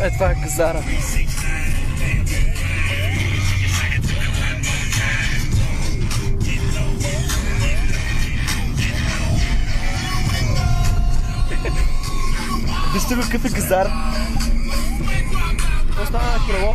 Е, това е газара. Вижте го какъв е газар. Какво стана на крило?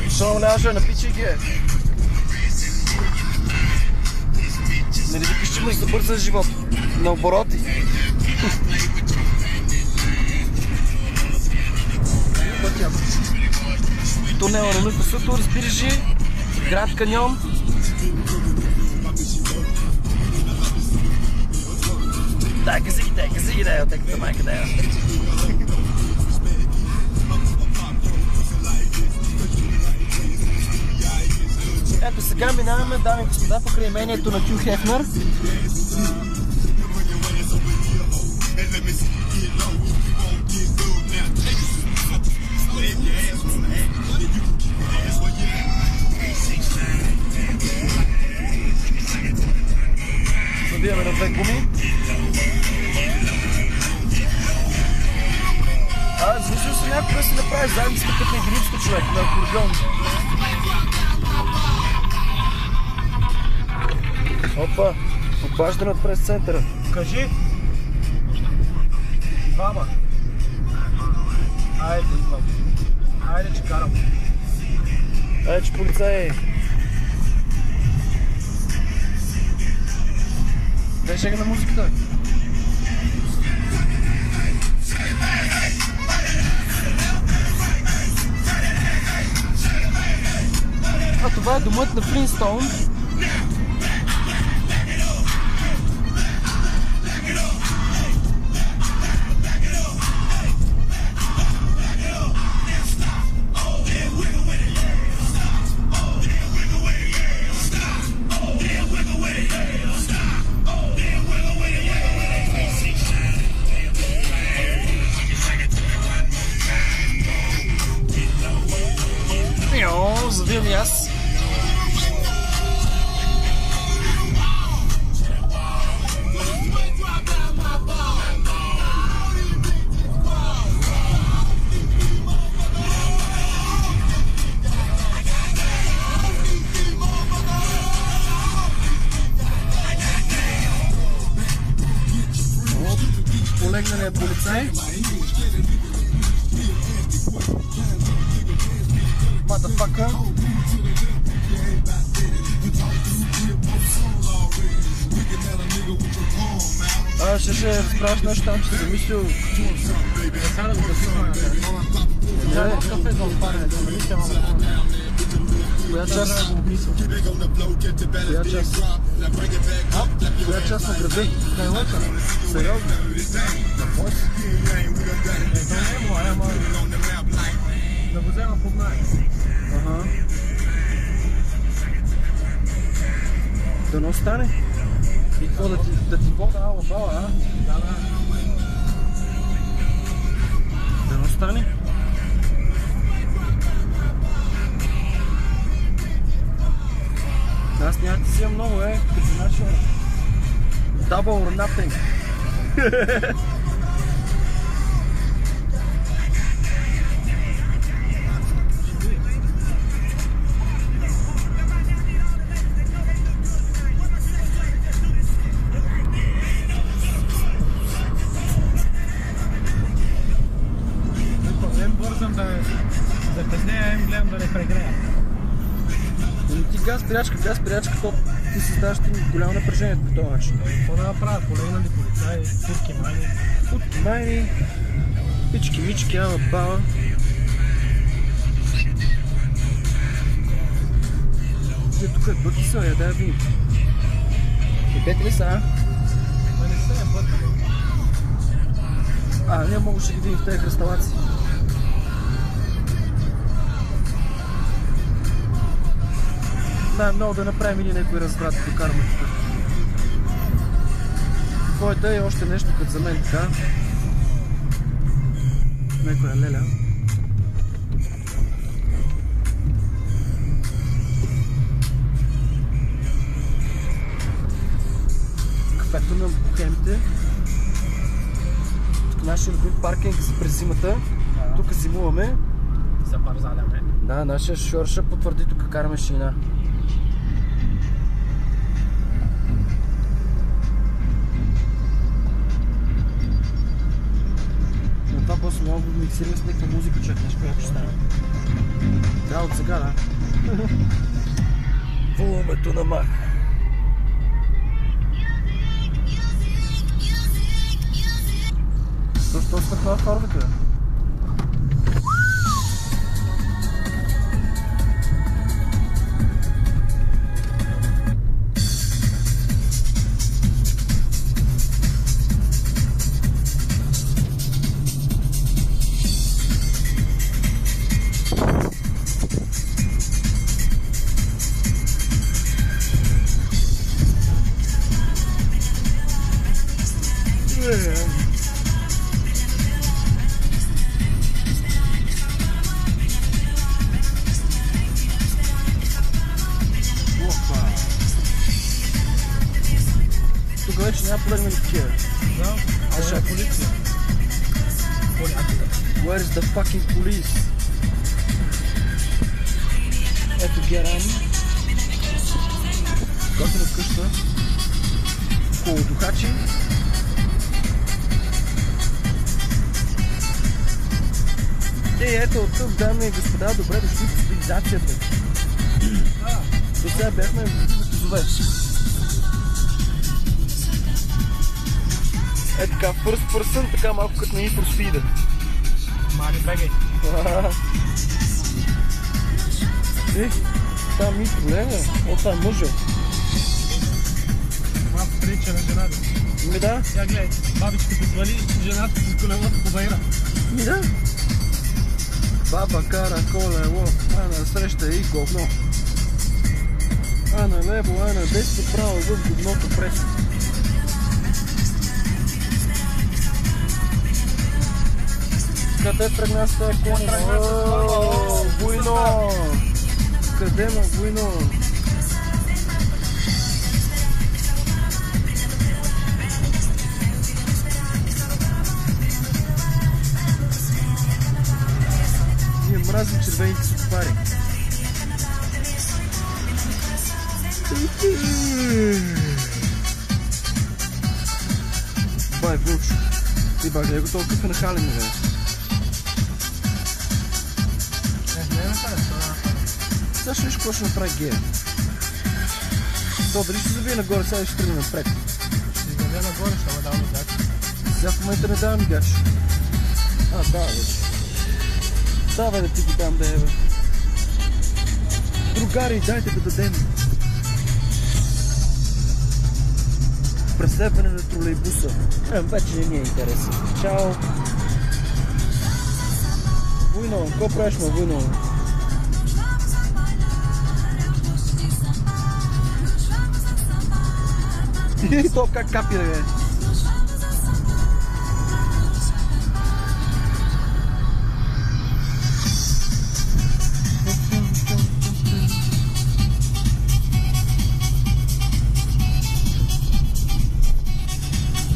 Защо нямаше на пичи ги е? Нали викаш, че имаш за бързан живот? На обороти. Тунела на Луипасуто, разбираш ли? Град Каньон. Дай гази, дай, отеката майка, дай. Ето сега минаваме, дами и господа, покрай имението на Хю Хефнер. Забиваме на две гуми. Замислил се някога да си направиш задницата като единичка човек на акордеон. Опа, обаждане от прес-центъра. Кажи. Двама. Айде, идвам. Айде, че карам. Айде, че полицай. Дай шега на музиката. А това е домът на Флинстоун. Завивам и аз. Полегналият полицай. Motherfucker. Ще разправяш нещо там, че си замислил. Сега да го записваме на телефона. Кафе за отпадане, да не сте мама. Коя част? Коя част? Коя част на града? Най-лъка. Сериозно? На мой си? Да не е моя, ама да го взема под най. Ага. Да не остане? И какво да ти вода ала бала, а? Да. Да не остане? Аз няма да си имам много, като нашия double or nothing. Бързам да закъснея, гледам да не прегрея. Ти газ прячка, то ти създаваш голямо напрежение по този начин. Какво да направя? Полегнали полицаи, турки майни, Пички, мички, ама баба. Тук е пъти са, я дай ви. Ебете ли са, а? Да не се е пъти. Ние мога ще ги видим в тези кръсталаци. Много да направим или някой разврат, да караме тук. Твоята е още нещо като за мен така. Некоя леля. нашия любим паркинг през зимата. Тук зимуваме. Се парзаляме. Да, нашия шофьор ще потвърди тук караме шина. Но това после много да миксираме с някаква музика, човек, нещо какво ще стане. Да, от сега, да. Волумето на мах. Що стъкна фарбата? Тук вече няма полегнали такива. Да, а ще е полиция. Where is the fucking police? Ето Геран. Готина къща. Колодухачи. Ето от тук, дами и господа, добре дошли в цивилизацията. До сега бяхме в Козове. Е така, first person, така малко като на Need for Speed. Мали, бегай. Това ми колега. О, това е мъжа. Малко прилича на жената. Ми да. Сега гледай, бабичката свали, жената с колелото по байра. Ми да. Баба кара колело, а на среща и говно. А на лево, а на десно, право в говното пресно. Къде тръгна с този кони? Ооо, буйно! Къде ма буйно? Ние мразим червените сухопари. Това е вълчо. Ти ба, гледай го толкова е нахален, бе. Сега ще виж какво ще направи гея. То дали ще забие нагоре, сега ще тръгне напред. Ще забие нагоре, ще ме дава мигач. Сега в момента не дава мигач. А, да, вече. Давай да ти ги дам, да е, бе. Другари, дайте да дадем. Преследване на тролейбуса. Вече не ни е интересен. Чао. Войно, какво правиш, ма, Войно? И то как капи, бе.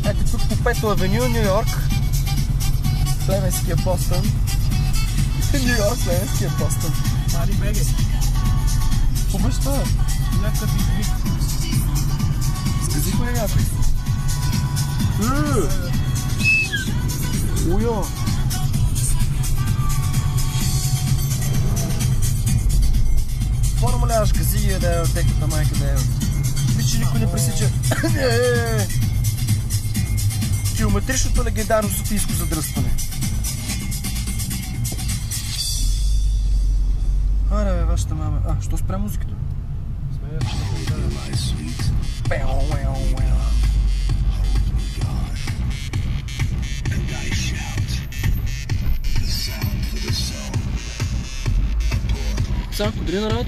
Ето тук по 5-то авеню, Нью Йорк. Племенския Бостън. Нью Йорк, племенския Бостън. Мали, бегай. Обеща. Някакъв извик. Сказихме ли някой? Уйо! Какво намаляваш гази, да е теката майка, да е? Виж, че никой не пресича. Километричното легендарно софийско задръстване. Аре, бе, вашата мама. А, що спря музиката? Сега, кудри на работа.